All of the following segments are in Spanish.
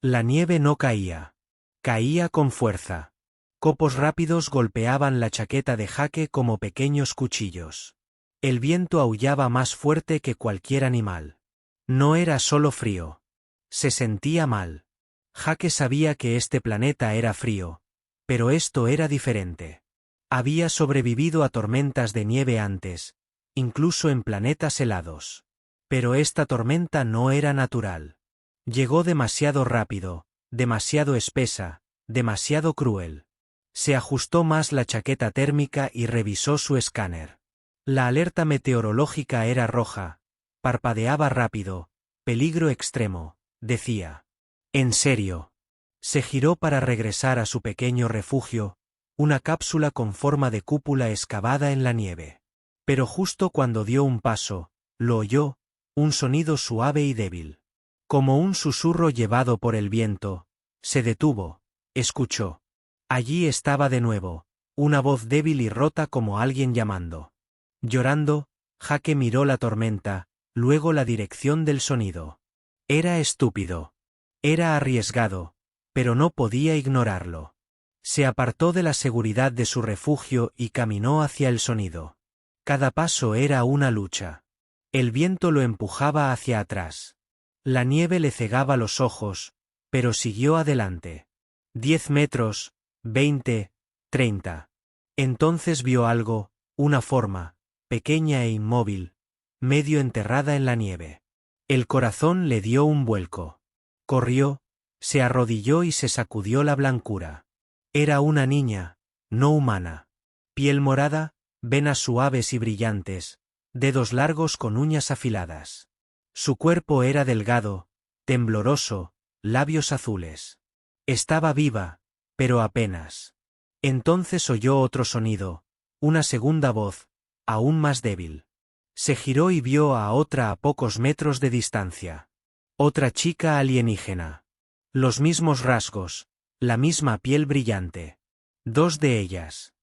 La nieve no caía. Caía con fuerza. Copos rápidos golpeaban la chaqueta de Jake como pequeños cuchillos. El viento aullaba más fuerte que cualquier animal. No era solo frío. Se sentía mal. Jake sabía que este planeta era frío, pero esto era diferente. Había sobrevivido a tormentas de nieve antes, incluso en planetas helados. Pero esta tormenta no era natural. Llegó demasiado rápido, demasiado espesa, demasiado cruel. Se ajustó más la chaqueta térmica y revisó su escáner. La alerta meteorológica era roja. Parpadeaba rápido. Peligro extremo, decía. En serio. Se giró para regresar a su pequeño refugio, una cápsula con forma de cúpula excavada en la nieve. Pero justo cuando dio un paso, lo oyó, un sonido suave y débil. Como un susurro llevado por el viento. Se detuvo. Escuchó. Allí estaba de nuevo, una voz débil y rota como alguien llamando. Llorando, Jake miró la tormenta, luego la dirección del sonido. Era estúpido. Era arriesgado, pero no podía ignorarlo. Se apartó de la seguridad de su refugio y caminó hacia el sonido. Cada paso era una lucha. El viento lo empujaba hacia atrás. La nieve le cegaba los ojos, pero siguió adelante. 10 metros, 20, 30. Entonces vio algo, una forma, pequeña e inmóvil, medio enterrada en la nieve. El corazón le dio un vuelco. Corrió, se arrodilló y se sacudió la blancura. Era una niña, no humana. Piel morada, venas suaves y brillantes, dedos largos con uñas afiladas. Su cuerpo era delgado, tembloroso, labios azules. Estaba viva, pero apenas. Entonces oyó otro sonido, una segunda voz, aún más débil. Se giró y vio a otra a pocos metros de distancia. Otra chica alienígena. Los mismos rasgos, la misma piel brillante. 2 de ellas.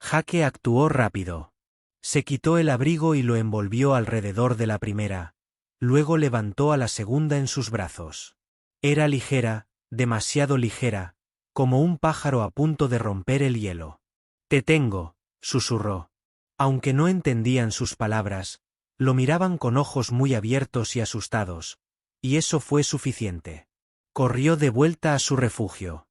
Jake actuó rápido. Se quitó el abrigo y lo envolvió alrededor de la primera, luego levantó a la segunda en sus brazos. Era ligera, demasiado ligera, como un pájaro a punto de romper el hielo. «Te tengo», susurró. Aunque no entendían sus palabras, lo miraban con ojos muy abiertos y asustados, y eso fue suficiente. Corrió de vuelta a su refugio.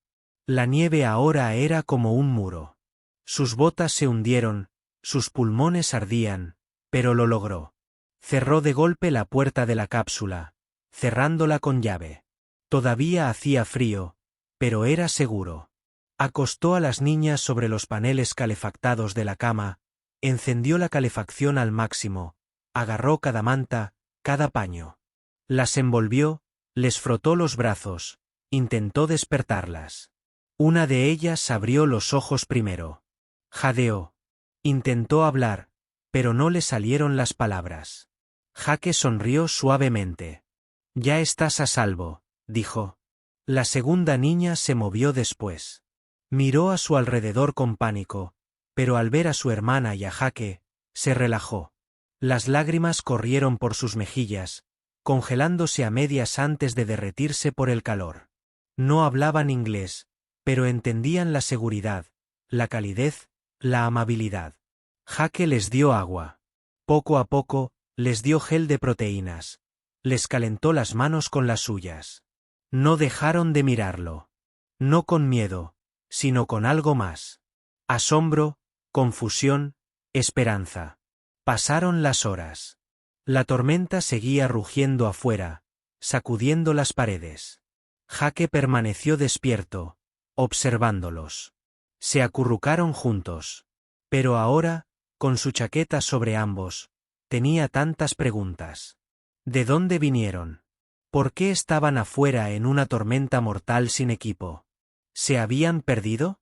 La nieve ahora era como un muro. Sus botas se hundieron, sus pulmones ardían, pero lo logró. Cerró de golpe la puerta de la cápsula, cerrándola con llave. Todavía hacía frío, pero era seguro. Acostó a las niñas sobre los paneles calefactados de la cama, encendió la calefacción al máximo, agarró cada manta, cada paño. Las envolvió, les frotó los brazos, intentó despertarlas. Una de ellas abrió los ojos primero. Jadeó. Intentó hablar, pero no le salieron las palabras. Jake sonrió suavemente. «Ya estás a salvo», dijo. La segunda niña se movió después. Miró a su alrededor con pánico, pero al ver a su hermana y a Jake, se relajó. Las lágrimas corrieron por sus mejillas, congelándose a medias antes de derretirse por el calor. No hablaban inglés, pero entendían la seguridad, la calidez, la amabilidad. Jake les dio agua. Poco a poco, les dio gel de proteínas. Les calentó las manos con las suyas. No dejaron de mirarlo. No con miedo, sino con algo más. Asombro, confusión, esperanza. Pasaron las horas. La tormenta seguía rugiendo afuera, sacudiendo las paredes. Jake permaneció despierto, observándolos. Se acurrucaron juntos. Pero ahora, con su chaqueta sobre ambos, tenía tantas preguntas. ¿De dónde vinieron? ¿Por qué estaban afuera en una tormenta mortal sin equipo? ¿Se habían perdido?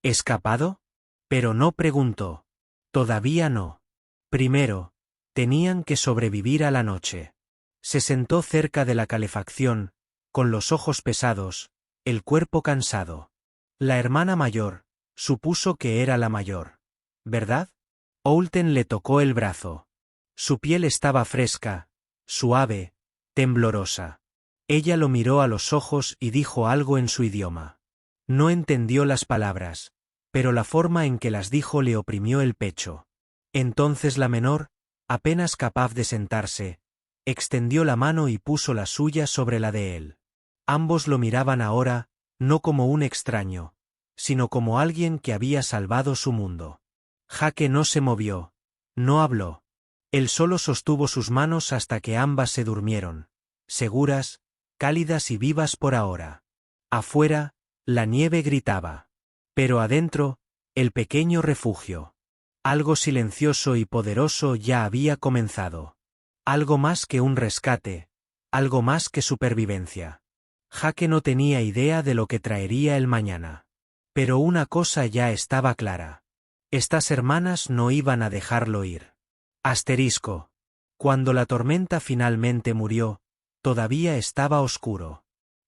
¿Escapado? Pero no preguntó. Todavía no. Primero, tenían que sobrevivir a la noche. Se sentó cerca de la calefacción, con los ojos pesados, el cuerpo cansado. La hermana mayor, supuso que era la mayor. ¿Verdad? Oulten le tocó el brazo. Su piel estaba fresca, suave, temblorosa. Ella lo miró a los ojos y dijo algo en su idioma. No entendió las palabras, pero la forma en que las dijo le oprimió el pecho. Entonces la menor, apenas capaz de sentarse, extendió la mano y puso la suya sobre la de él. Ambos lo miraban ahora, no como un extraño, sino como alguien que había salvado su mundo. Jake no se movió, no habló. Él solo sostuvo sus manos hasta que ambas se durmieron, seguras, cálidas y vivas por ahora. Afuera, la nieve gritaba. Pero adentro, el pequeño refugio. Algo silencioso y poderoso ya había comenzado. Algo más que un rescate, algo más que supervivencia. Jake no tenía idea de lo que traería el mañana. Pero una cosa ya estaba clara. Estas hermanas no iban a dejarlo ir. Asterisco. Cuando la tormenta finalmente murió, todavía estaba oscuro.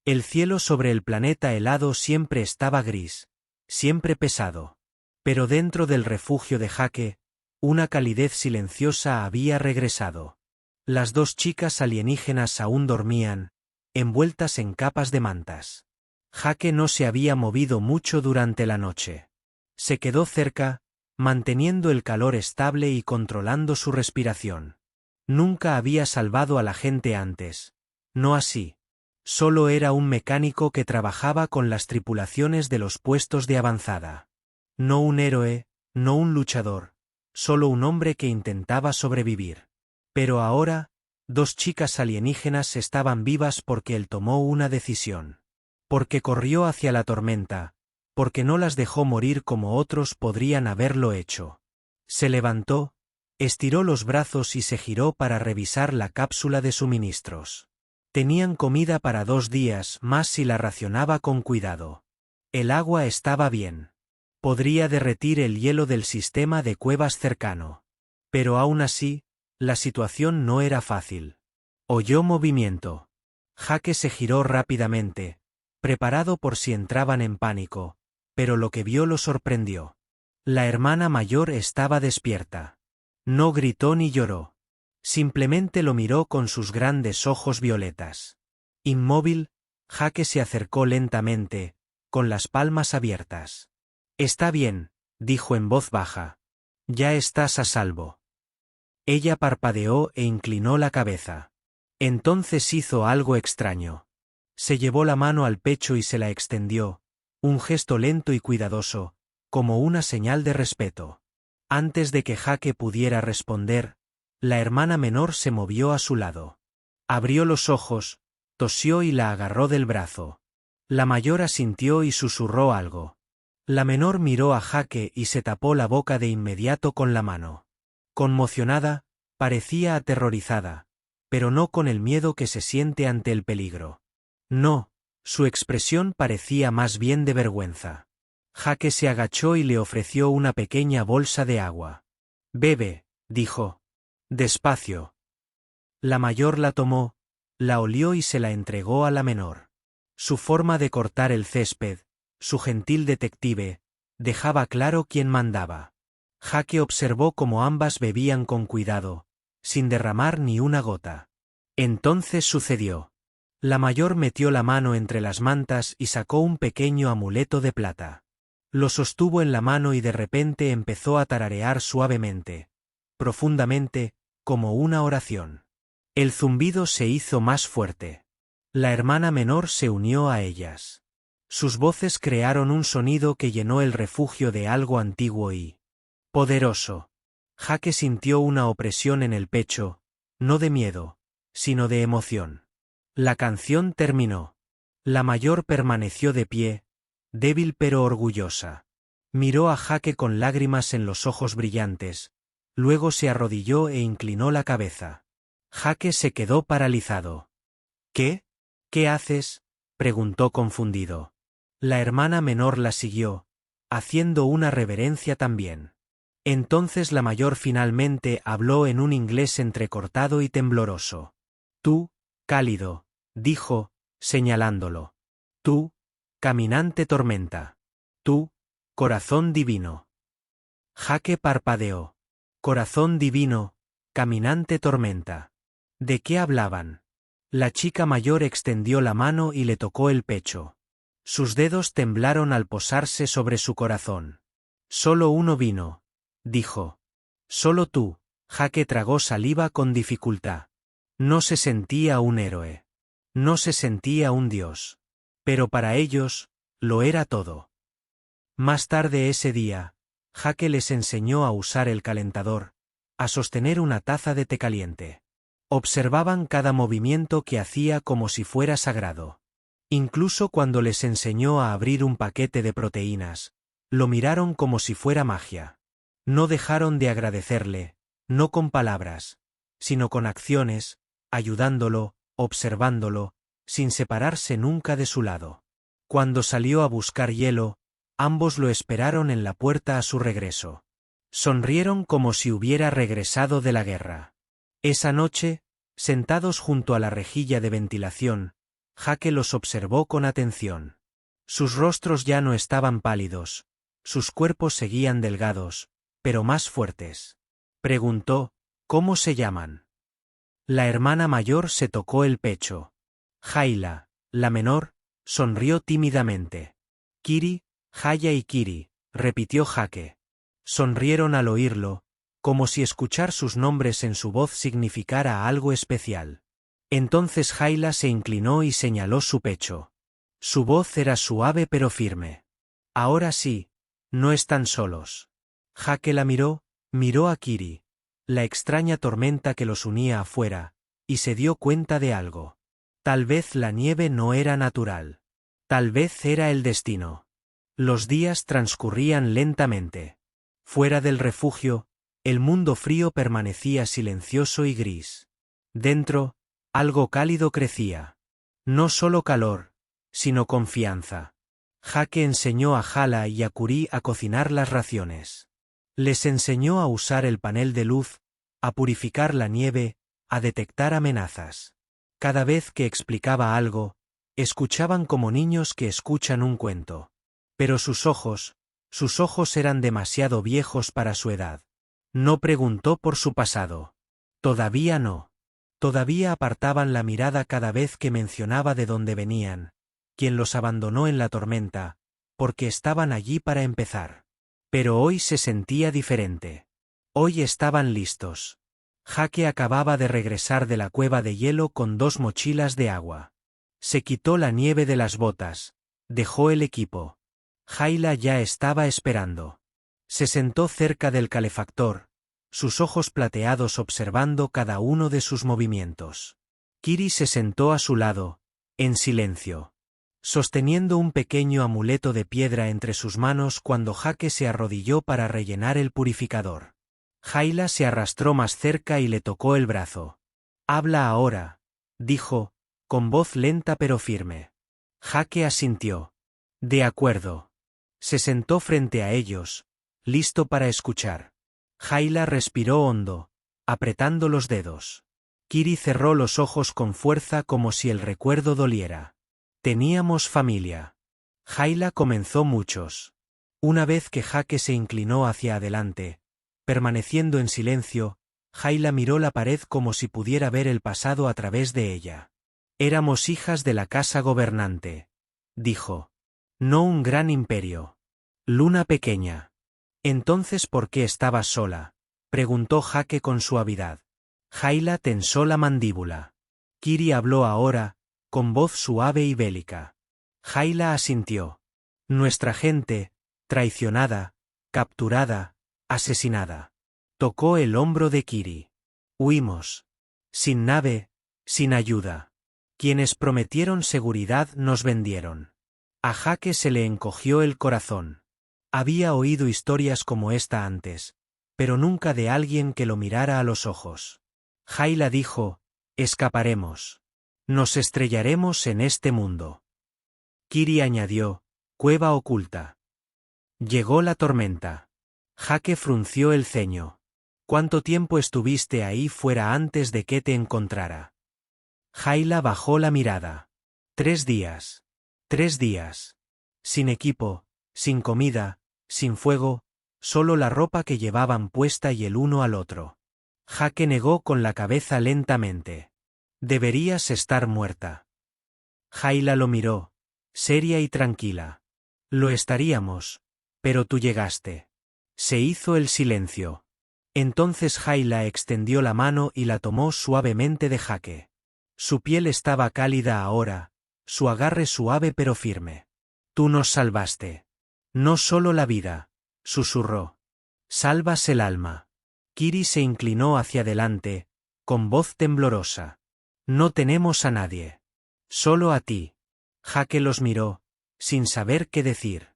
El cielo sobre el planeta helado siempre estaba gris, siempre pesado. Pero dentro del refugio de Jake, una calidez silenciosa había regresado. Las dos chicas alienígenas aún dormían, envueltas en capas de mantas. Jake no se había movido mucho durante la noche. Se quedó cerca, manteniendo el calor estable y controlando su respiración. Nunca había salvado a la gente antes. No así. Solo era un mecánico que trabajaba con las tripulaciones de los puestos de avanzada. No un héroe, no un luchador, solo un hombre que intentaba sobrevivir. Pero ahora, dos chicas alienígenas estaban vivas porque él tomó una decisión. Porque corrió hacia la tormenta, porque no las dejó morir como otros podrían haberlo hecho. Se levantó, estiró los brazos y se giró para revisar la cápsula de suministros. Tenían comida para 2 días más si la racionaba con cuidado. El agua estaba bien. Podría derretir el hielo del sistema de cuevas cercano. Pero aún así, la situación no era fácil. Oyó movimiento. Jake se giró rápidamente, preparado por si entraban en pánico, pero lo que vio lo sorprendió. La hermana mayor estaba despierta. No gritó ni lloró. Simplemente lo miró con sus grandes ojos violetas. Inmóvil, Jake se acercó lentamente, con las palmas abiertas. Está bien, dijo en voz baja. Ya estás a salvo. Ella parpadeó e inclinó la cabeza. Entonces hizo algo extraño. Se llevó la mano al pecho y se la extendió, un gesto lento y cuidadoso, como una señal de respeto. Antes de que Jake pudiera responder, la hermana menor se movió a su lado. Abrió los ojos, tosió y la agarró del brazo. La mayor asintió y susurró algo. La menor miró a Jake y se tapó la boca de inmediato con la mano. Conmocionada, parecía aterrorizada, pero no con el miedo que se siente ante el peligro. No, su expresión parecía más bien de vergüenza. Jake se agachó y le ofreció una pequeña bolsa de agua. Bebe, dijo. Despacio. La mayor la tomó, la olió y se la entregó a la menor. Su forma de cortar el césped, su gentil detective, dejaba claro quién mandaba. Jake observó cómo ambas bebían con cuidado, sin derramar ni una gota. Entonces sucedió. La mayor metió la mano entre las mantas y sacó un pequeño amuleto de plata. Lo sostuvo en la mano y de repente empezó a tararear suavemente, profundamente, como una oración. El zumbido se hizo más fuerte. La hermana menor se unió a ellas. Sus voces crearon un sonido que llenó el refugio de algo antiguo y poderoso. Jake sintió una opresión en el pecho, no de miedo, sino de emoción. La canción terminó. La mayor permaneció de pie, débil pero orgullosa. Miró a Jake con lágrimas en los ojos brillantes, luego se arrodilló e inclinó la cabeza. Jake se quedó paralizado. ¿Qué? ¿Qué haces?, preguntó confundido. La hermana menor la siguió, haciendo una reverencia también. Entonces la mayor finalmente habló en un inglés entrecortado y tembloroso. Tú, cálido, dijo, señalándolo. Tú, caminante tormenta. Tú, corazón divino. Jake parpadeó. Corazón divino, caminante tormenta. ¿De qué hablaban? La chica mayor extendió la mano y le tocó el pecho. Sus dedos temblaron al posarse sobre su corazón. Solo uno vino, dijo. Solo tú. Jake tragó saliva con dificultad. No se sentía un héroe. No se sentía un dios. Pero para ellos, lo era todo. Más tarde ese día, Jake les enseñó a usar el calentador, a sostener una taza de té caliente. Observaban cada movimiento que hacía como si fuera sagrado. Incluso cuando les enseñó a abrir un paquete de proteínas, lo miraron como si fuera magia. No dejaron de agradecerle, no con palabras, sino con acciones, ayudándolo, observándolo, sin separarse nunca de su lado. Cuando salió a buscar hielo, ambos lo esperaron en la puerta a su regreso. Sonrieron como si hubiera regresado de la guerra. Esa noche, sentados junto a la rejilla de ventilación, Jake los observó con atención. Sus rostros ya no estaban pálidos, sus cuerpos seguían delgados, pero más fuertes. Preguntó, ¿cómo se llaman? La hermana mayor se tocó el pecho. Jayla, la menor, sonrió tímidamente. Kiri, Jaya y Kiri, repitió Jake. Sonrieron al oírlo, como si escuchar sus nombres en su voz significara algo especial. Entonces Jayla se inclinó y señaló su pecho. Su voz era suave pero firme. Ahora sí, no están solos. Jake la miró a Kiri, la extraña tormenta que los unía afuera, y se dio cuenta de algo. Tal vez la nieve no era natural. Tal vez era el destino. Los días transcurrían lentamente. Fuera del refugio, el mundo frío permanecía silencioso y gris. Dentro, algo cálido crecía. No solo calor, sino confianza. Jake enseñó a Hala y a Kuri a cocinar las raciones. Les enseñó a usar el panel de luz, a purificar la nieve, a detectar amenazas. Cada vez que explicaba algo, escuchaban como niños que escuchan un cuento. Pero sus ojos eran demasiado viejos para su edad. No preguntó por su pasado. Todavía no. Todavía apartaban la mirada cada vez que mencionaba de dónde venían, quién los abandonó en la tormenta, porque estaban allí para empezar. Pero hoy se sentía diferente. Hoy estaban listos. Jake acababa de regresar de la cueva de hielo con 2 mochilas de agua. Se quitó la nieve de las botas, dejó el equipo. Jayla ya estaba esperando. Se sentó cerca del calefactor, sus ojos plateados observando cada uno de sus movimientos. Kiri se sentó a su lado, en silencio, sosteniendo un pequeño amuleto de piedra entre sus manos cuando Jake se arrodilló para rellenar el purificador. Jayla se arrastró más cerca y le tocó el brazo. «Habla ahora», dijo, con voz lenta pero firme. Jake asintió. «De acuerdo». Se sentó frente a ellos, listo para escuchar. Jayla respiró hondo, apretando los dedos. Kiri cerró los ojos con fuerza como si el recuerdo doliera. «Teníamos familia». Jayla comenzó muchos. Una vez que Jake se inclinó hacia adelante, permaneciendo en silencio, Jayla miró la pared como si pudiera ver el pasado a través de ella. «Éramos hijas de la casa gobernante», dijo. «No un gran imperio. Luna pequeña». «Entonces, ¿por qué estabas sola?», preguntó Jake con suavidad. Jayla tensó la mandíbula. Kiri habló ahora, con voz suave y bélica. Jayla asintió. «Nuestra gente, traicionada, capturada, asesinada». Tocó el hombro de Kiri. «Huimos. Sin nave, sin ayuda. Quienes prometieron seguridad nos vendieron». A Jake se le encogió el corazón. Había oído historias como esta antes, pero nunca de alguien que lo mirara a los ojos. Jayla dijo, «Escaparemos. Nos estrellaremos en este mundo». Kiri añadió, «Cueva oculta». Llegó la tormenta. Jake frunció el ceño. «¿Cuánto tiempo estuviste ahí fuera antes de que te encontrara?». Jayla bajó la mirada. 3 días. 3 días. Sin equipo, sin comida, sin fuego, solo la ropa que llevaban puesta y el uno al otro. Jake negó con la cabeza lentamente. Deberías estar muerta. Jayla lo miró, seria y tranquila. Lo estaríamos, pero tú llegaste. Se hizo el silencio. Entonces Jayla extendió la mano y la tomó suavemente de Jake. Su piel estaba cálida ahora, su agarre suave pero firme. Tú nos salvaste. No solo la vida, susurró. Salvas el alma. Kiri se inclinó hacia adelante, con voz temblorosa. No tenemos a nadie. Solo a ti. Jake los miró, sin saber qué decir.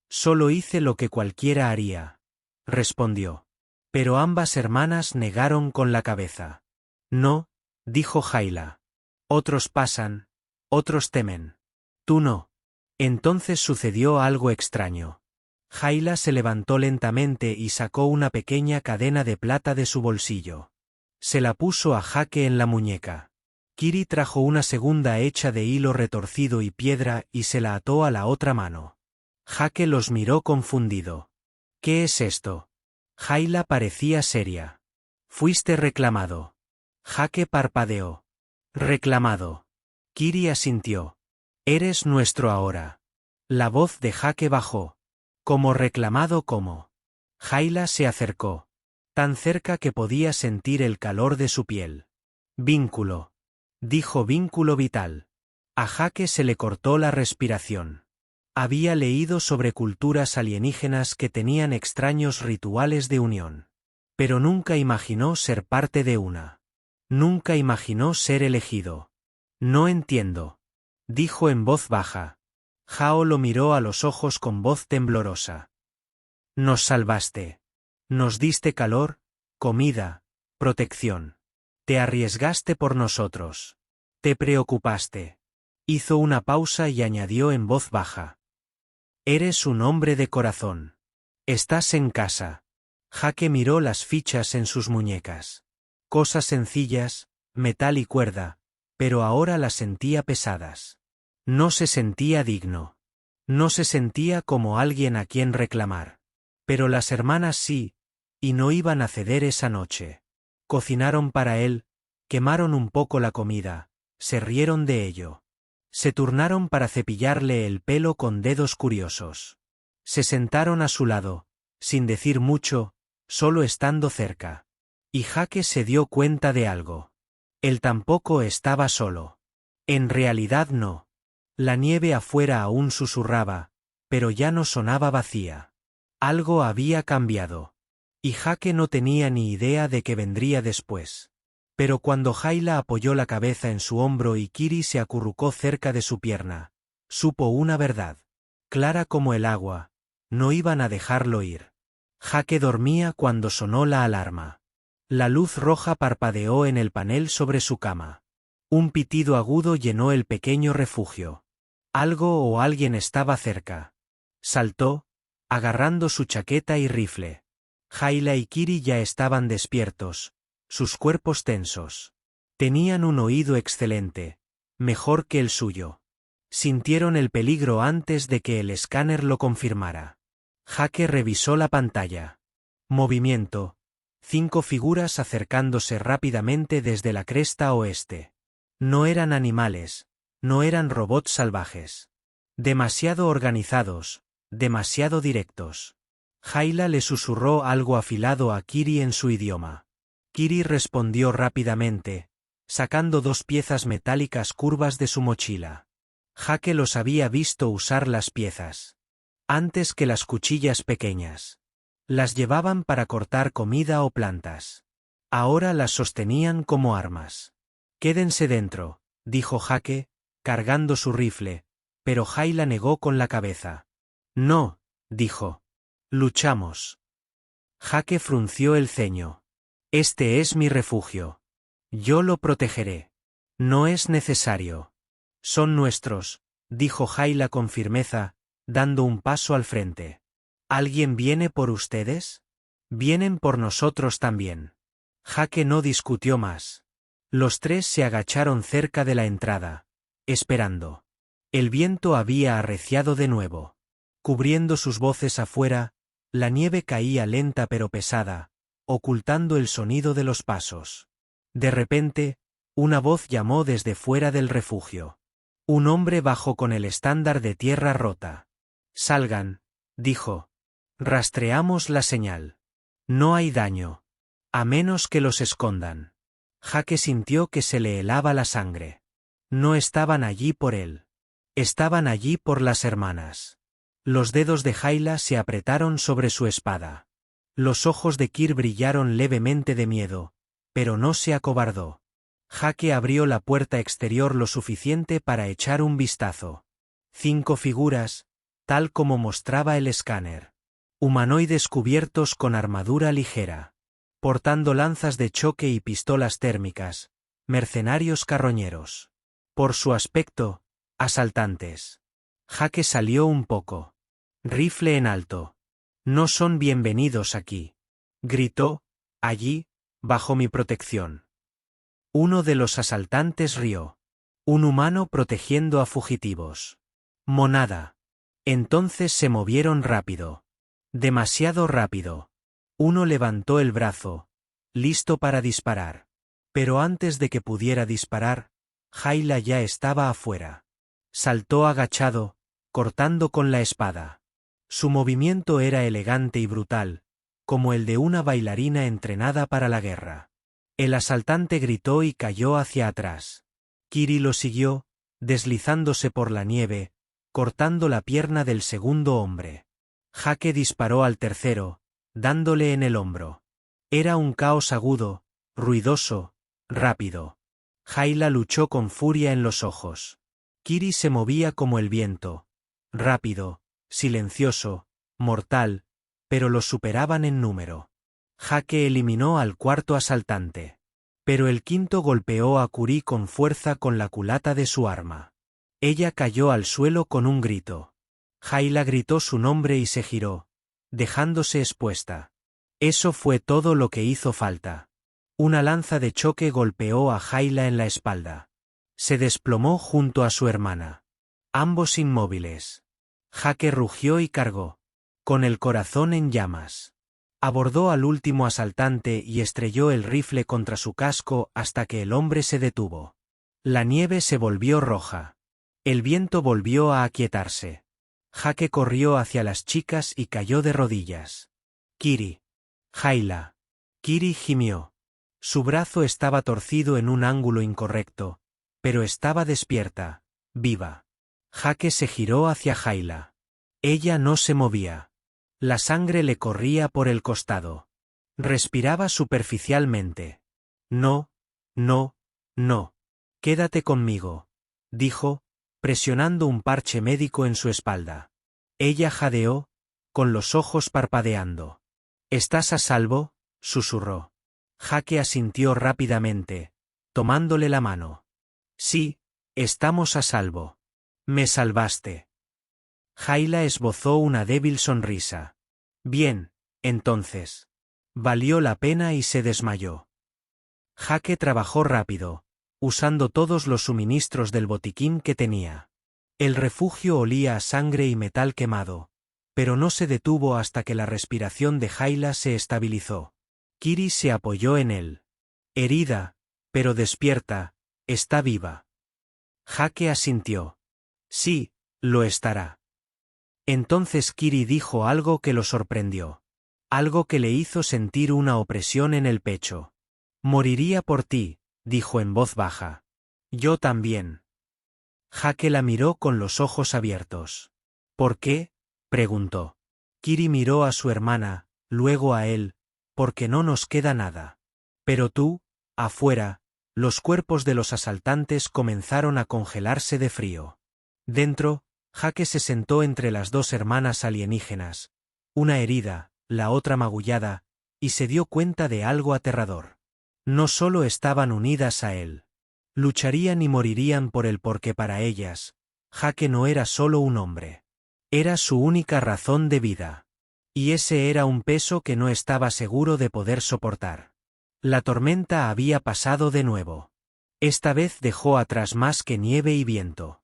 Solo hice lo que cualquiera haría, respondió. Pero ambas hermanas negaron con la cabeza. No, dijo Jayla. Otros pasan, otros temen. Tú no. Entonces sucedió algo extraño. Jayla se levantó lentamente y sacó una pequeña cadena de plata de su bolsillo. Se la puso a Jake en la muñeca. Kiri trajo una segunda hecha de hilo retorcido y piedra y se la ató a la otra mano. Jake los miró confundido. ¿Qué es esto? Jayla parecía seria. Fuiste reclamado. Jake parpadeó. Reclamado. Kiri asintió. Eres nuestro ahora. La voz de Jake bajó. Como reclamado como. Jayla se acercó. Tan cerca que podía sentir el calor de su piel. Vínculo. Dijo vínculo vital. A Jake se le cortó la respiración. Había leído sobre culturas alienígenas que tenían extraños rituales de unión. Pero nunca imaginó ser parte de una. Nunca imaginó ser elegido. No entiendo. Dijo en voz baja. Jao lo miró a los ojos con voz temblorosa. Nos salvaste. Nos diste calor, comida, protección. Te arriesgaste por nosotros. Te preocupaste. Hizo una pausa y añadió en voz baja. Eres un hombre de corazón. Estás en casa. Jake miró las fichas en sus muñecas. Cosas sencillas, metal y cuerda, pero ahora las sentía pesadas. No se sentía digno. No se sentía como alguien a quien reclamar. Pero las hermanas sí, y no iban a ceder esa noche. Cocinaron para él, quemaron un poco la comida, se rieron de ello. Se turnaron para cepillarle el pelo con dedos curiosos. Se sentaron a su lado, sin decir mucho, solo estando cerca. Y Jake se dio cuenta de algo. Él tampoco estaba solo. En realidad no. La nieve afuera aún susurraba, pero ya no sonaba vacía. Algo había cambiado. Y Jake no tenía ni idea de qué vendría después. Pero cuando Jayla apoyó la cabeza en su hombro y Kiri se acurrucó cerca de su pierna, supo una verdad. Clara como el agua, no iban a dejarlo ir. Jake dormía cuando sonó la alarma. La luz roja parpadeó en el panel sobre su cama. Un pitido agudo llenó el pequeño refugio. Algo o alguien estaba cerca. Saltó, agarrando su chaqueta y rifle. Jayla y Kiri ya estaban despiertos, sus cuerpos tensos. Tenían un oído excelente, mejor que el suyo. Sintieron el peligro antes de que el escáner lo confirmara. Jake revisó la pantalla. Movimiento. 5 figuras acercándose rápidamente desde la cresta oeste. No eran animales, no eran robots salvajes. Demasiado organizados, demasiado directos. Jayla le susurró algo afilado a Kiri en su idioma. Kiri respondió rápidamente, sacando 2 piezas metálicas curvas de su mochila. Jake los había visto usar las piezas. Antes que las cuchillas pequeñas. Las llevaban para cortar comida o plantas. Ahora las sostenían como armas. Quédense dentro, dijo Jake, cargando su rifle, pero Jayla negó con la cabeza. No, dijo. Luchamos. Jake frunció el ceño. Este es mi refugio. Yo lo protegeré. No es necesario. Son nuestros, dijo Jayla con firmeza, dando un paso al frente. ¿Alguien viene por ustedes? Vienen por nosotros también. Jake no discutió más. Los 3 se agacharon cerca de la entrada, esperando. El viento había arreciado de nuevo. Cubriendo sus voces afuera, la nieve caía lenta pero pesada, ocultando el sonido de los pasos. De repente, Una voz llamó desde fuera del refugio. Un hombre bajó con el estándar de tierra rota. Salgan, dijo. Rastreamos la señal. No hay daño. A menos que los escondan. Jake sintió que se le helaba la sangre. No estaban allí por él. Estaban allí por las hermanas. Los dedos de Hyla se apretaron sobre su espada. Los ojos de Kir brillaron levemente de miedo, pero no se acobardó. Jake abrió la puerta exterior lo suficiente para echar un vistazo. 5 figuras, tal como mostraba el escáner. Humanoides cubiertos con armadura ligera. Portando lanzas de choque y pistolas térmicas. Mercenarios carroñeros. Por su aspecto, asaltantes. Jake salió un poco. Rifle en alto. No son bienvenidos aquí. Gritó, allí, bajo mi protección. Uno de los asaltantes rió. Un humano protegiendo a fugitivos. Monada. Entonces se movieron rápido. Demasiado rápido. Uno levantó el brazo, listo para disparar. Pero antes de que pudiera disparar, Hyla ya estaba afuera. Saltó agachado, cortando con la espada. Su movimiento era elegante y brutal, como el de una bailarina entrenada para la guerra. El asaltante gritó y cayó hacia atrás. Kiri lo siguió, deslizándose por la nieve, cortando la pierna del segundo hombre. Jake disparó al tercero, dándole en el hombro. Era un caos agudo, ruidoso, rápido. Hyla luchó con furia en los ojos. Kiri se movía como el viento. Rápido, silencioso, mortal, pero los superaban en número. Jake eliminó al cuarto asaltante. Pero el quinto golpeó a Kuri con fuerza con la culata de su arma. Ella cayó al suelo con un grito. Hyla gritó su nombre y se giró, dejándose expuesta. Eso fue todo lo que hizo falta. Una lanza de choque golpeó a Hyla en la espalda. Se desplomó junto a su hermana. Ambos inmóviles. Jake rugió y cargó. Con el corazón en llamas. Abordó al último asaltante y estrelló el rifle contra su casco hasta que el hombre se detuvo. La nieve se volvió roja. El viento volvió a aquietarse. Jake corrió hacia las chicas y cayó de rodillas. Kiri. Hyla. Kiri gimió. Su brazo estaba torcido en un ángulo incorrecto, pero estaba despierta, viva. Jake se giró hacia Hyla. Ella no se movía. La sangre le corría por el costado. Respiraba superficialmente. No, no, no. Quédate conmigo, dijo, presionando un parche médico en su espalda. Ella jadeó, con los ojos parpadeando. ¿Estás a salvo?, susurró. Jake asintió rápidamente, tomándole la mano. Sí, estamos a salvo. Me salvaste. Hyla esbozó una débil sonrisa. Bien, entonces. Valió la pena y se desmayó. Jake trabajó rápido, usando todos los suministros del botiquín que tenía. El refugio olía a sangre y metal quemado, pero no se detuvo hasta que la respiración de Hyla se estabilizó. Kiri se apoyó en él. Herida, pero despierta, está viva. Jake asintió. Sí, lo estará. Entonces Kiri dijo algo que lo sorprendió. Algo que le hizo sentir una opresión en el pecho. Moriría por ti, dijo en voz baja. Yo también. Jake la miró con los ojos abiertos. ¿Por qué?, preguntó. Kiri miró a su hermana, luego a él, porque no nos queda nada. Pero tú, afuera, los cuerpos de los asaltantes comenzaron a congelarse de frío. Dentro, Jake se sentó entre las dos hermanas alienígenas, una herida, la otra magullada, y se dio cuenta de algo aterrador. No solo estaban unidas a él. Lucharían y morirían por él porque para ellas, Jake no era solo un hombre. Era su única razón de vida. Y ese era un peso que no estaba seguro de poder soportar. La tormenta había pasado de nuevo. Esta vez dejó atrás más que nieve y viento.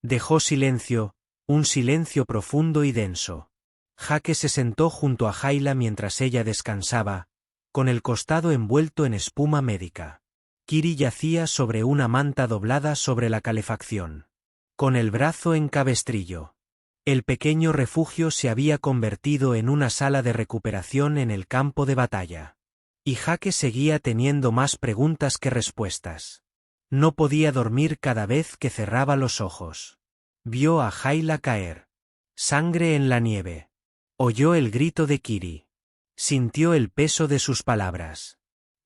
Dejó silencio, un silencio profundo y denso. Jake se sentó junto a Hyla mientras ella descansaba, con el costado envuelto en espuma médica. Kiri yacía sobre una manta doblada sobre la calefacción, con el brazo en cabestrillo. El pequeño refugio se había convertido en una sala de recuperación en el campo de batalla. Y Jake seguía teniendo más preguntas que respuestas. No podía dormir cada vez que cerraba los ojos. Vio a Hayla caer. Sangre en la nieve. Oyó el grito de Kiri. Sintió el peso de sus palabras.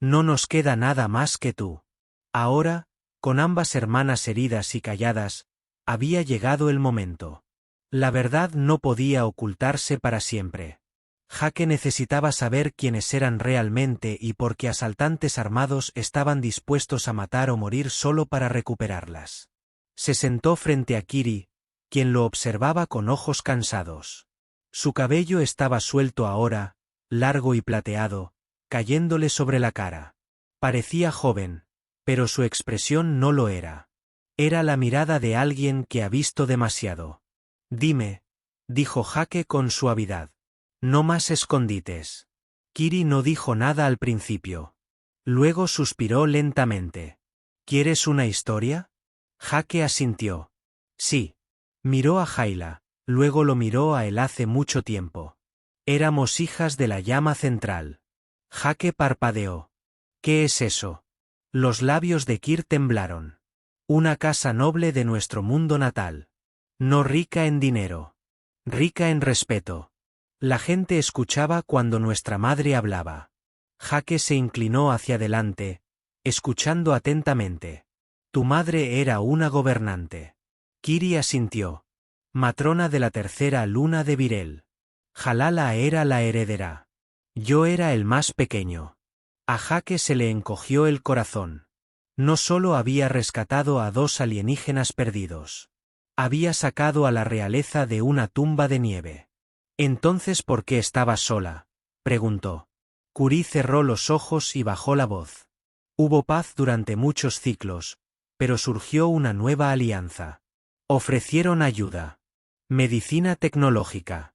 No nos queda nada más que tú. Ahora, con ambas hermanas heridas y calladas, había llegado el momento. La verdad no podía ocultarse para siempre. Jake necesitaba saber quiénes eran realmente y por qué asaltantes armados estaban dispuestos a matar o morir solo para recuperarlas. Se sentó frente a Kiri, quien lo observaba con ojos cansados. Su cabello estaba suelto ahora, largo y plateado, cayéndole sobre la cara. Parecía joven, pero su expresión no lo era. Era la mirada de alguien que ha visto demasiado. Dime, dijo Jake con suavidad. No más escondites. Kiri no dijo nada al principio. Luego suspiró lentamente. ¿Quieres una historia? Jake asintió. Sí. Miró a Hayla, luego lo miró a él hace mucho tiempo. Éramos hijas de la llama central. Jake parpadeó. ¿Qué es eso? Los labios de Kir temblaron. Una casa noble de nuestro mundo natal. No rica en dinero. Rica en respeto. La gente escuchaba cuando nuestra madre hablaba. Jake se inclinó hacia adelante, escuchando atentamente. Tu madre era una gobernante. Kiri asintió. Matrona de la tercera luna de Virel. Jalala era la heredera. Yo era el más pequeño. A Jake se le encogió el corazón. No solo había rescatado a 2 alienígenas perdidos. Había sacado a la realeza de una tumba de nieve. ¿Entonces por qué estaba sola?, preguntó. Curie cerró los ojos y bajó la voz. Hubo paz durante muchos ciclos, pero surgió una nueva alianza. Ofrecieron ayuda. Medicina tecnológica.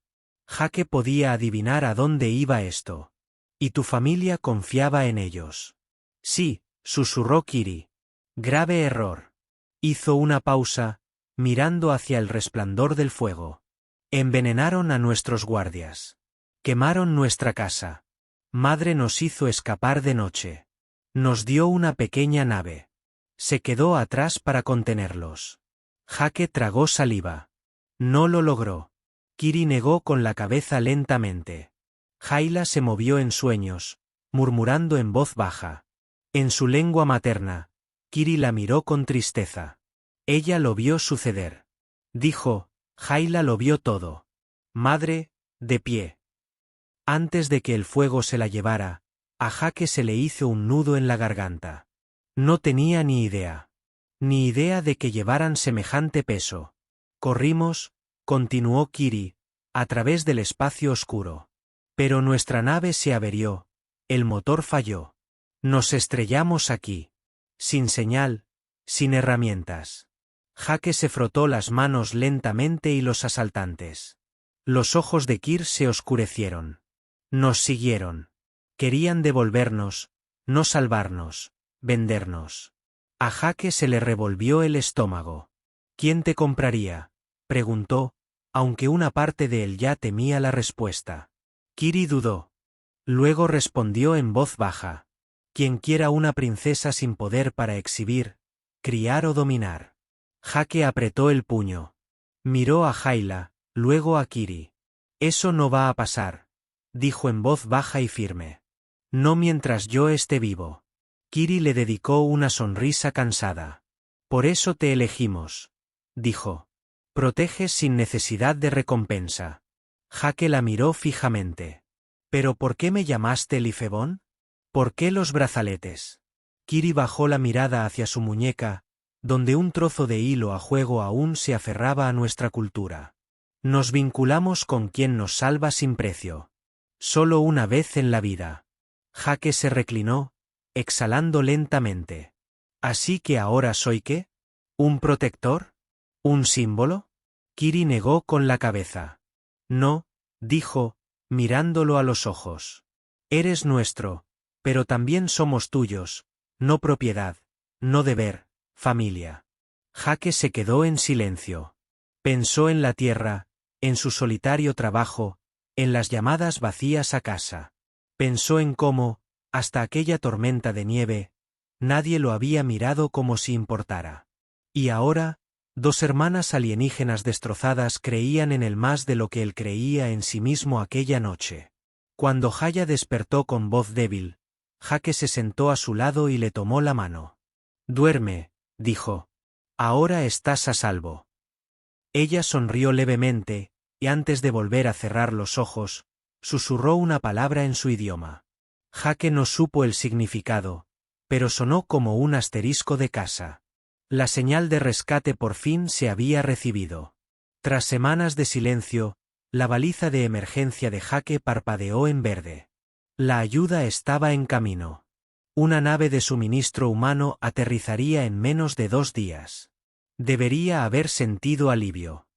Jake podía adivinar a dónde iba esto. Y tu familia confiaba en ellos. Sí, susurró Kiri. Grave error. Hizo una pausa, mirando hacia el resplandor del fuego. Envenenaron a nuestros guardias. Quemaron nuestra casa. Madre nos hizo escapar de noche. Nos dio una pequeña nave. Se quedó atrás para contenerlos. Jake tragó saliva. No lo logró. Kiri negó con la cabeza lentamente. Hayla se movió en sueños, murmurando en voz baja. En su lengua materna, Kiri la miró con tristeza. Ella lo vio suceder. Dijo, Hayla lo vio todo. Madre, de pie. Antes de que el fuego se la llevara, a Jake se le hizo un nudo en la garganta. No tenía ni idea. Ni idea de que llevaran semejante peso. Corrimos, continuó Kiri, a través del espacio oscuro. Pero nuestra nave se averió, el motor falló. Nos estrellamos aquí. Sin señal, sin herramientas. Jake se frotó las manos lentamente y los asaltantes. Los ojos de Kir se oscurecieron. Nos siguieron. Querían devolvernos, no salvarnos, vendernos. A Jake se le revolvió el estómago. ¿Quién te compraría?, preguntó, aunque una parte de él ya temía la respuesta. Kiri dudó. Luego respondió en voz baja. Quien quiera una princesa sin poder para exhibir, criar o dominar. Jake apretó el puño. Miró a Hayla, luego a Kiri. Eso no va a pasar, dijo en voz baja y firme. No mientras yo esté vivo. Kiri le dedicó una sonrisa cansada. Por eso te elegimos, dijo. Proteges sin necesidad de recompensa. Jake la miró fijamente. ¿Pero por qué me llamaste Lifebón? ¿Por qué los brazaletes? Kiri bajó la mirada hacia su muñeca, donde un trozo de hilo a juego aún se aferraba a nuestra cultura. Nos vinculamos con quien nos salva sin precio. Solo una vez en la vida. Jake se reclinó, exhalando lentamente. ¿Así que ahora soy qué? ¿Un protector? ¿Un símbolo? Kiri negó con la cabeza. No, dijo, mirándolo a los ojos. Eres nuestro, pero también somos tuyos, no propiedad, no deber, familia. Jake se quedó en silencio. Pensó en la tierra, en su solitario trabajo, en las llamadas vacías a casa. Pensó en cómo, hasta aquella tormenta de nieve, nadie lo había mirado como si importara. Y ahora, dos hermanas alienígenas destrozadas creían en él más de lo que él creía en sí mismo aquella noche. Cuando Haya despertó con voz débil, Jake se sentó a su lado y le tomó la mano. «Duerme», dijo. «Ahora estás a salvo». Ella sonrió levemente, y antes de volver a cerrar los ojos, susurró una palabra en su idioma. Jake no supo el significado, pero sonó como un asterisco de casa. La señal de rescate por fin se había recibido. Tras semanas de silencio, la baliza de emergencia de Jake parpadeó en verde. La ayuda estaba en camino. Una nave de suministro humano aterrizaría en menos de 2 días. Debería haber sentido alivio.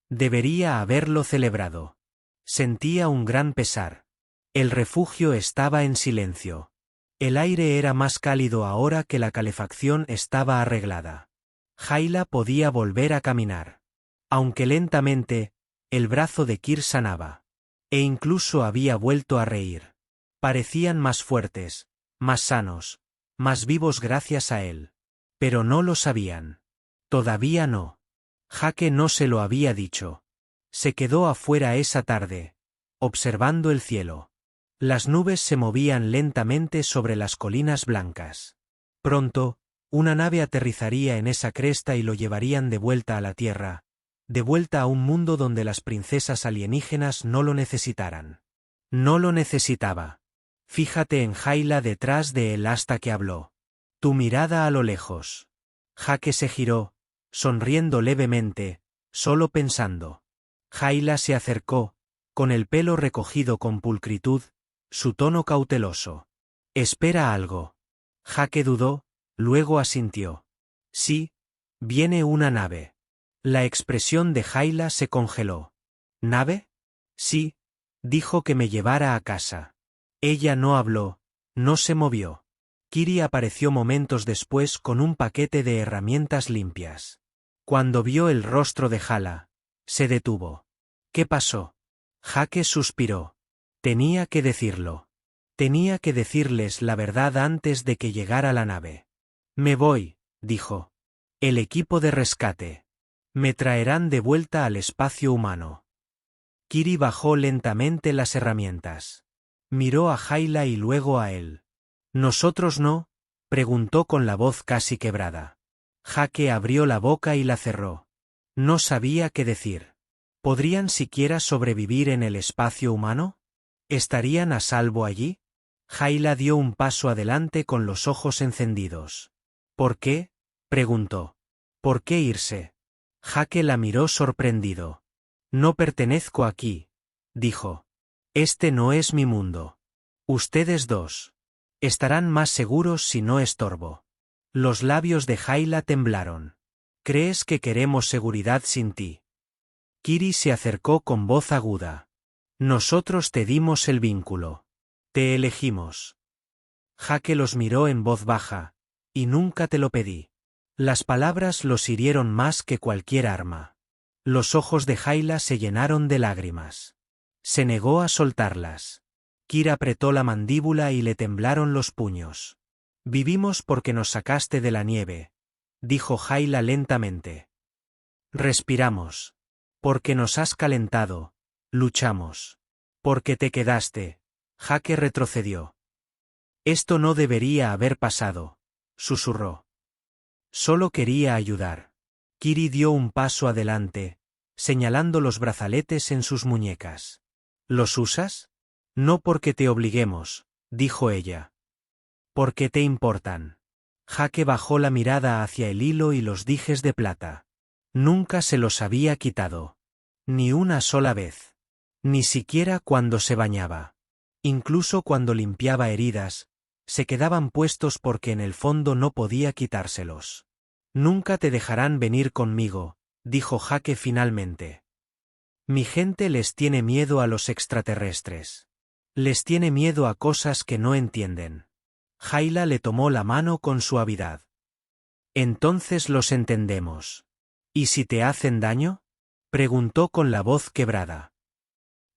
Debería haberlo celebrado. Sentía un gran pesar. El refugio estaba en silencio. El aire era más cálido ahora que la calefacción estaba arreglada. Hayla podía volver a caminar. Aunque lentamente, el brazo de Kir sanaba. E incluso había vuelto a reír. Parecían más fuertes, más sanos, más vivos gracias a él. Pero no lo sabían. Todavía no. Jake no se lo había dicho. Se quedó afuera esa tarde, observando el cielo. Las nubes se movían lentamente sobre las colinas blancas. Pronto, una nave aterrizaría en esa cresta y lo llevarían de vuelta a la Tierra, de vuelta a un mundo donde las princesas alienígenas no lo necesitaran. No lo necesitaba. Fíjate en Hayla detrás de él hasta que habló. Tu mirada a lo lejos. Jake se giró, sonriendo levemente, solo pensando. Hayla se acercó, con el pelo recogido con pulcritud, su tono cauteloso. Espera algo. Jake dudó, luego asintió. Sí, viene una nave. La expresión de Hayla se congeló. ¿Nave? Sí, dijo que me llevara a casa. Ella no habló, no se movió. Kiri apareció momentos después con un paquete de herramientas limpias. Cuando vio el rostro de Hala, se detuvo. ¿Qué pasó? Jake suspiró. Tenía que decirlo. Tenía que decirles la verdad antes de que llegara la nave. Me voy, dijo. El equipo de rescate. Me traerán de vuelta al espacio humano. Kiri bajó lentamente las herramientas. Miró a Hayla y luego a él. ¿Nosotros no?, preguntó con la voz casi quebrada. Jake abrió la boca y la cerró. No sabía qué decir. ¿Podrían siquiera sobrevivir en el espacio humano? ¿Estarían a salvo allí? Hayla dio un paso adelante con los ojos encendidos. ¿Por qué?, preguntó. ¿Por qué irse? Jake la miró sorprendido. No pertenezco aquí, dijo. Este no es mi mundo. Ustedes dos estarán más seguros si no estorbo. Los labios de Hayla temblaron. ¿Crees que queremos seguridad sin ti? Kiri se acercó con voz aguda. Nosotros te dimos el vínculo. Te elegimos. Jake los miró en voz baja. Y nunca te lo pedí. Las palabras los hirieron más que cualquier arma. Los ojos de Hayla se llenaron de lágrimas. Se negó a soltarlas. Kir apretó la mandíbula y le temblaron los puños. Vivimos porque nos sacaste de la nieve, dijo Hayla lentamente. Respiramos. Porque nos has calentado, luchamos. Porque te quedaste. Jake retrocedió. Esto no debería haber pasado, susurró. Solo quería ayudar. Kiri dio un paso adelante, señalando los brazaletes en sus muñecas. ¿Los usas? No porque te obliguemos, dijo ella. Porque te importan. Jake bajó la mirada hacia el hilo y los dijes de plata. Nunca se los había quitado. Ni una sola vez. Ni siquiera cuando se bañaba. Incluso cuando limpiaba heridas, se quedaban puestos porque en el fondo no podía quitárselos. Nunca te dejarán venir conmigo, dijo Jake finalmente. Mi gente les tiene miedo a los extraterrestres. Les tiene miedo a cosas que no entienden. Jaila le tomó la mano con suavidad. Entonces los entendemos. ¿Y si te hacen daño? Preguntó con la voz quebrada.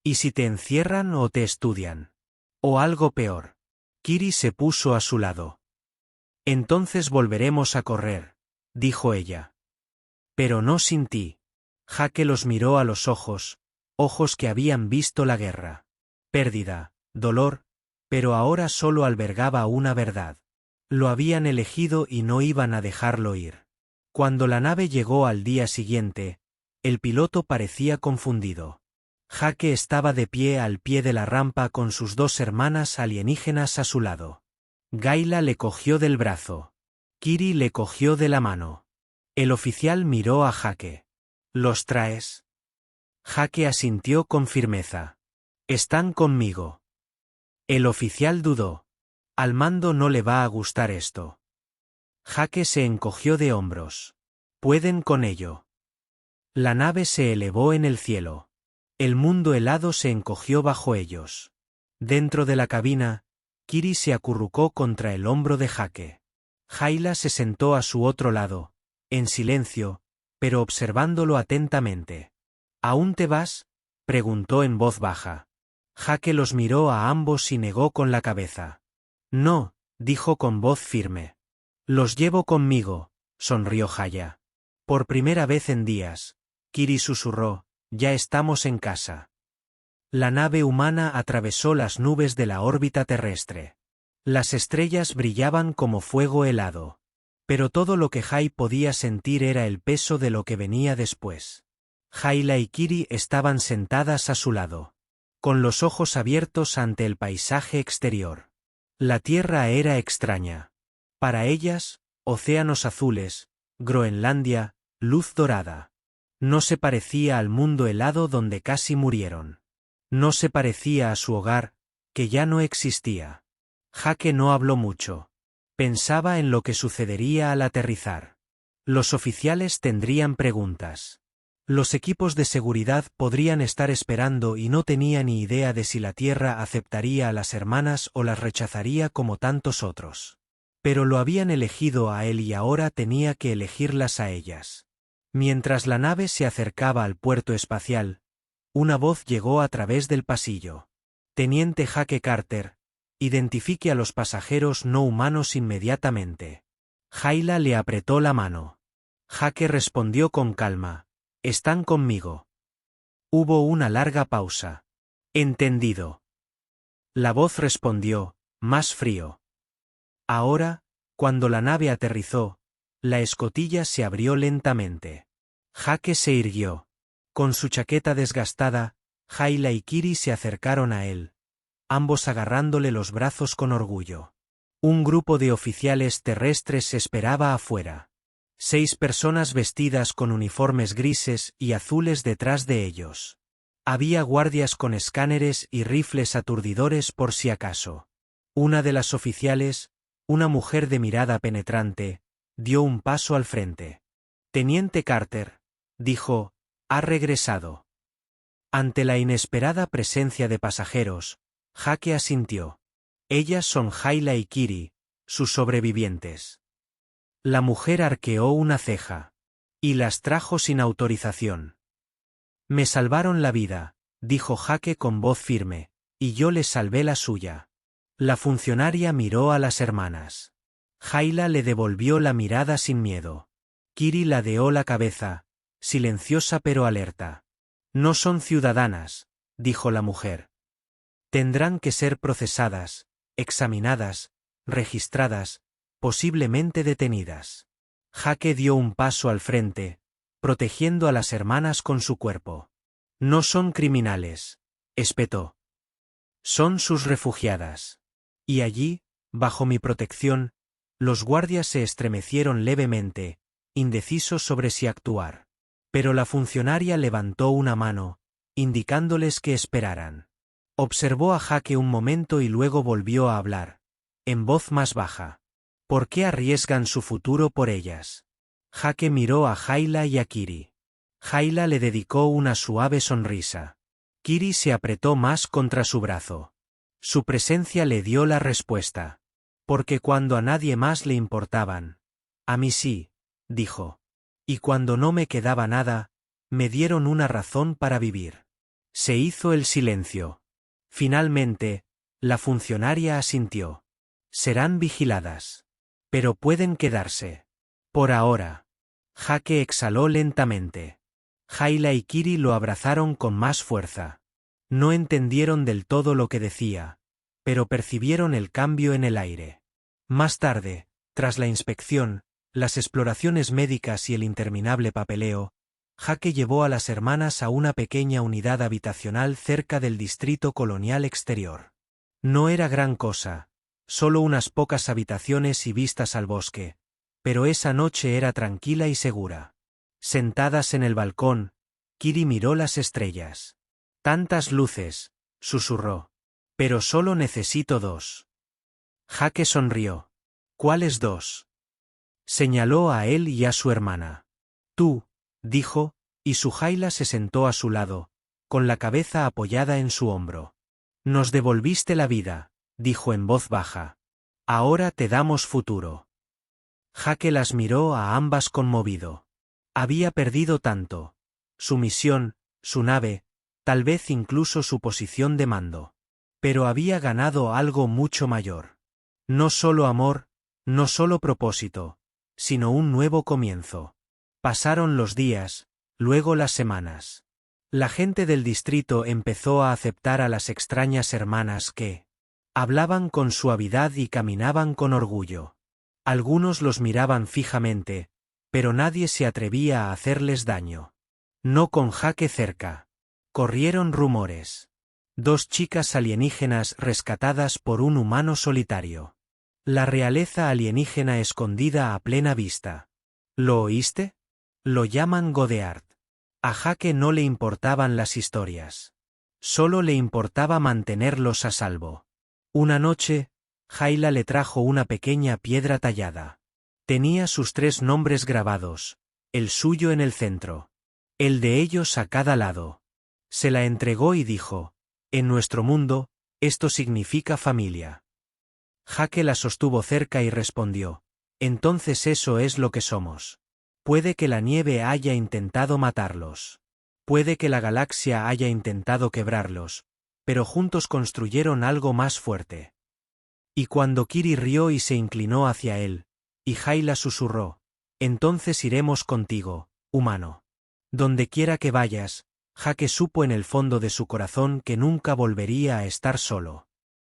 ¿Y si te encierran o te estudian? ¿O algo peor? Kiri se puso a su lado. Entonces volveremos a correr, dijo ella. Pero no sin ti. Jake los miró a los ojos, ojos que habían visto la guerra. Pérdida, dolor, pero ahora solo albergaba una verdad. Lo habían elegido y no iban a dejarlo ir. Cuando la nave llegó al día siguiente, el piloto parecía confundido. Jake estaba de pie al pie de la rampa con sus dos hermanas alienígenas a su lado. Gaila le cogió del brazo. Kiri le cogió de la mano. El oficial miró a Jake. ¿Los traes? Jake asintió con firmeza. Están conmigo. El oficial dudó. Al mando no le va a gustar esto. Jake se encogió de hombros. Pueden con ello. La nave se elevó en el cielo. El mundo helado se encogió bajo ellos. Dentro de la cabina, Kiri se acurrucó contra el hombro de Jake. Jaila se sentó a su otro lado, en silencio, pero observándolo atentamente. ¿Aún te vas? Preguntó en voz baja. Jake los miró a ambos y negó con la cabeza. No, dijo con voz firme. Los llevo conmigo, sonrió Jaya. Por primera vez en días, Kiri susurró, ya estamos en casa. La nave humana atravesó las nubes de la órbita terrestre. Las estrellas brillaban como fuego helado. Pero todo lo que Jai podía sentir era el peso de lo que venía después. Jaila y Kiri estaban sentadas a su lado, con los ojos abiertos ante el paisaje exterior. La Tierra era extraña. Para ellas, océanos azules, Groenlandia, luz dorada. No se parecía al mundo helado donde casi murieron. No se parecía a su hogar, que ya no existía. Jake no habló mucho. Pensaba en lo que sucedería al aterrizar. Los oficiales tendrían preguntas. Los equipos de seguridad podrían estar esperando y no tenía ni idea de si la Tierra aceptaría a las hermanas o las rechazaría como tantos otros. Pero lo habían elegido a él y ahora tenía que elegirlas a ellas. Mientras la nave se acercaba al puerto espacial, una voz llegó a través del pasillo. Teniente Jake Carter, identifique a los pasajeros no humanos inmediatamente. Jaila le apretó la mano. Jake respondió con calma. Están conmigo. Hubo una larga pausa. Entendido. La voz respondió, más frío. Ahora, cuando la nave aterrizó, la escotilla se abrió lentamente. Jake se irguió. Con su chaqueta desgastada, Jaila y Kiri se acercaron a él, ambos agarrándole los brazos con orgullo. Un grupo de oficiales terrestres esperaba afuera. 6 personas vestidas con uniformes grises y azules detrás de ellos. Había guardias con escáneres y rifles aturdidores por si acaso. Una de las oficiales, una mujer de mirada penetrante, dio un paso al frente. Teniente Carter, dijo, ha regresado. Ante la inesperada presencia de pasajeros, Jake asintió. Ellas son Jaila y Kiri, sus sobrevivientes. La mujer arqueó una ceja. Y las trajo sin autorización. Me salvaron la vida, dijo Jake con voz firme, y yo les salvé la suya. La funcionaria miró a las hermanas. Jaila le devolvió la mirada sin miedo. Kiri ladeó la cabeza, silenciosa pero alerta. No son ciudadanas, dijo la mujer. Tendrán que ser procesadas, examinadas, registradas, posiblemente detenidas. Jake dio un paso al frente, protegiendo a las hermanas con su cuerpo. No son criminales, espetó. Son sus refugiadas. Y allí, bajo mi protección, los guardias se estremecieron levemente, indecisos sobre si actuar. Pero la funcionaria levantó una mano, indicándoles que esperaran. Observó a Jake un momento y luego volvió a hablar, en voz más baja. ¿Por qué arriesgan su futuro por ellas? Jake miró a Jaila y a Kiri. Jaila le dedicó una suave sonrisa. Kiri se apretó más contra su brazo. Su presencia le dio la respuesta. Porque cuando a nadie más le importaban. A mí sí, dijo. Y cuando no me quedaba nada, me dieron una razón para vivir. Se hizo el silencio. Finalmente, la funcionaria asintió. Serán vigiladas. Pero pueden quedarse. Por ahora. Jake exhaló lentamente. Hayla y Kiri lo abrazaron con más fuerza. No entendieron del todo lo que decía, pero percibieron el cambio en el aire. Más tarde, tras la inspección, las exploraciones médicas y el interminable papeleo, Jake llevó a las hermanas a una pequeña unidad habitacional cerca del distrito colonial exterior. No era gran cosa, solo unas pocas habitaciones y vistas al bosque, pero esa noche era tranquila y segura. Sentadas en el balcón, Kiri miró las estrellas. Tantas luces, susurró. Pero solo necesito 2. Jake sonrió. ¿Cuáles 2? Señaló a él y a su hermana. Tú, dijo, y Suhaila se sentó a su lado, con la cabeza apoyada en su hombro. Nos devolviste la vida, dijo en voz baja. Ahora te damos futuro. Jake las miró a ambas conmovido. Había perdido tanto. Su misión, su nave, tal vez incluso su posición de mando. Pero había ganado algo mucho mayor. No solo amor, no solo propósito, sino un nuevo comienzo. Pasaron los días, luego las semanas. La gente del distrito empezó a aceptar a las extrañas hermanas que hablaban con suavidad y caminaban con orgullo. Algunos los miraban fijamente, pero nadie se atrevía a hacerles daño. No con Jake cerca. Corrieron rumores. 2 chicas alienígenas rescatadas por un humano solitario. La realeza alienígena escondida a plena vista. ¿Lo oíste? Lo llaman Godeard. A Jake no le importaban las historias. Solo le importaba mantenerlos a salvo. Una noche, Hayla le trajo una pequeña piedra tallada. Tenía sus 3 nombres grabados, el suyo en el centro. El de ellos a cada lado. Se la entregó y dijo, en nuestro mundo, esto significa familia. Jake la sostuvo cerca y respondió, entonces eso es lo que somos. Puede que la nieve haya intentado matarlos. Puede que la galaxia haya intentado quebrarlos, pero juntos construyeron algo más fuerte. Y cuando Kiri rió y se inclinó hacia él, y Hayla susurró, entonces iremos contigo, humano. Donde quiera que vayas, Jake supo en el fondo de su corazón que nunca volvería a estar solo.